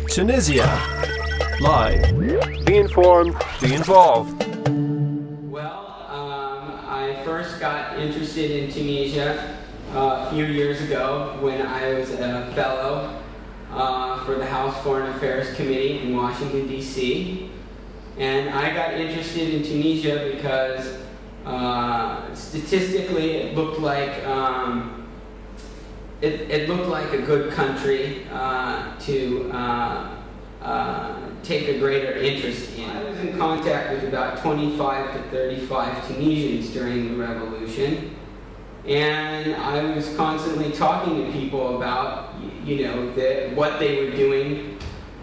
Tunisia. Live. Be informed, be involved. I first got interested in Tunisia a few years ago when I was a fellow for the House Foreign Affairs Committee in Washington, D.C. And I got interested in Tunisia because statistically it looked like it looked like a good country to take a greater interest in. I was in contact with about 25 to 35 Tunisians during the revolution, and I was constantly talking to people about, what they were doing,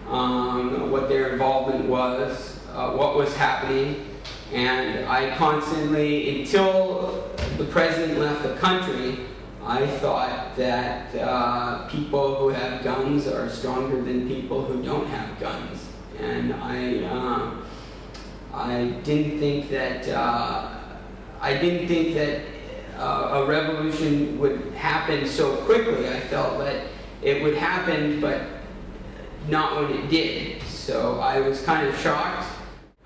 what their involvement was, what was happening, and I constantly, until the president left the country, I thought that people who have guns are stronger than people who don't have guns, and I didn't think that a revolution would happen so quickly. I felt that it would happen, but not when it did. So I was kind of shocked.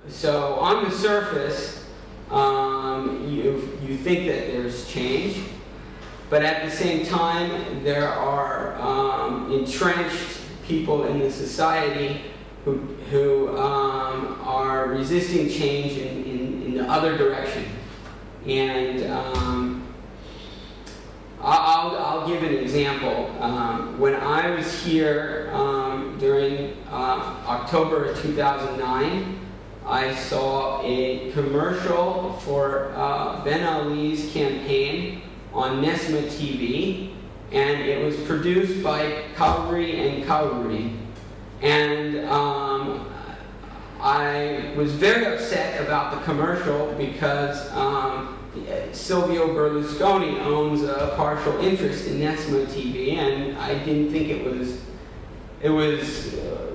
So on the surface, you think that there's change. But at the same time, there are entrenched people in the society who are resisting change in the other direction. And I'll give an example. When I was here during October of 2009, I saw a commercial for Ben Ali's campaign on Nesma TV, and it was produced by Kouichi and Kouichi. And I was very upset about the commercial because Silvio Berlusconi owns a partial interest in Nesma TV, and I didn't think it was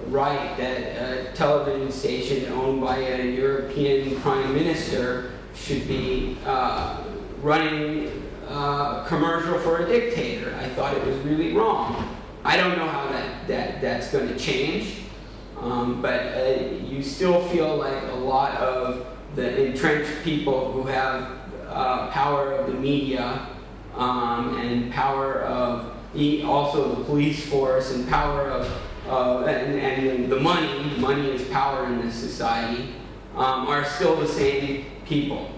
right that a television station owned by a European prime minister should be running a commercial for a dictator. I thought it was really wrong. I don't know how that's going to change, but you still feel like a lot of the entrenched people who have power of the media and power of also the police force and power of and the money is power in this society, are still the same people.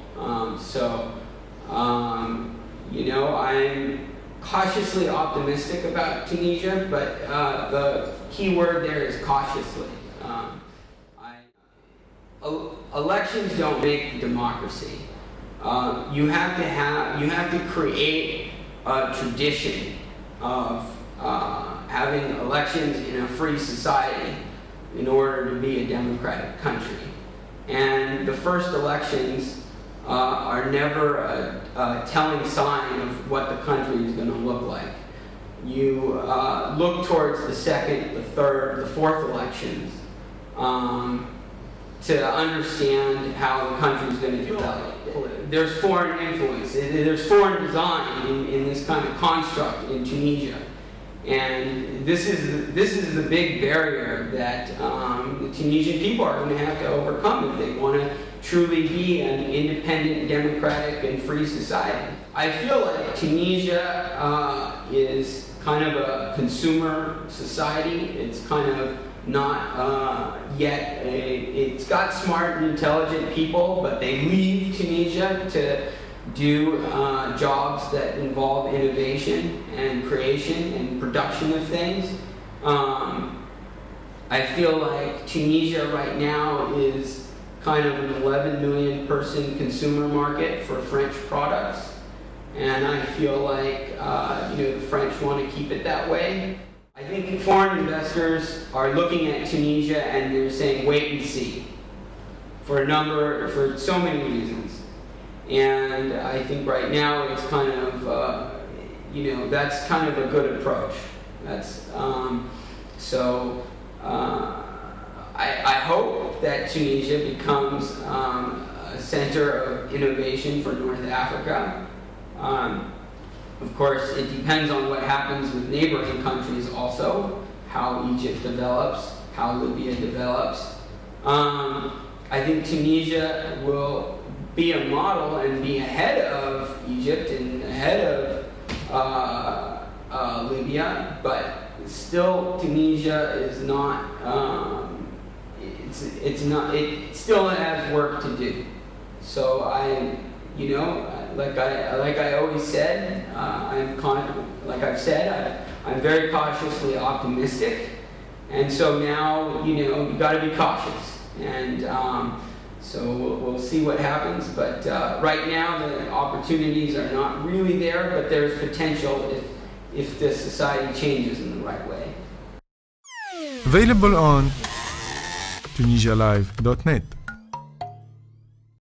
I'm cautiously optimistic about Tunisia, but the key word there is cautiously. Elections don't make democracy. You have to create a tradition of having elections in a free society in order to be a democratic country. And the first elections are never a telling sign of what the country is going to look like. You look towards the second, the third, the fourth elections to understand how the country is going to develop. There's foreign influence, there's foreign design in this kind of construct in Tunisia. And this is the big barrier that the Tunisian people are going to have to overcome if they want to truly be an independent, democratic, and free society. I feel like Tunisia is kind of a consumer society. It's kind of not yet it's got smart and intelligent people, but they leave Tunisia to do jobs that involve innovation and creation and production of things. I feel like Tunisia right now is kind of an 11 million person consumer market for French products, and I feel like the French want to keep it that way. I think foreign investors are looking at Tunisia and they're saying wait and see for so many reasons. And I think right now it's kind of, that's kind of a good approach. I hope that Tunisia becomes a center of innovation for North Africa. Of course, it depends on what happens with neighboring countries also. how Egypt develops, how Libya develops. I think Tunisia will be a model and be ahead of Egypt and ahead of Libya, but still Tunisia is not. It still has work to do. So like I always said, I'm very cautiously optimistic, and so now you got to be cautious, and so we'll see what happens. But right now the opportunities are not really there, but there's potential if the society changes in the right way. Available on tunisialive.net.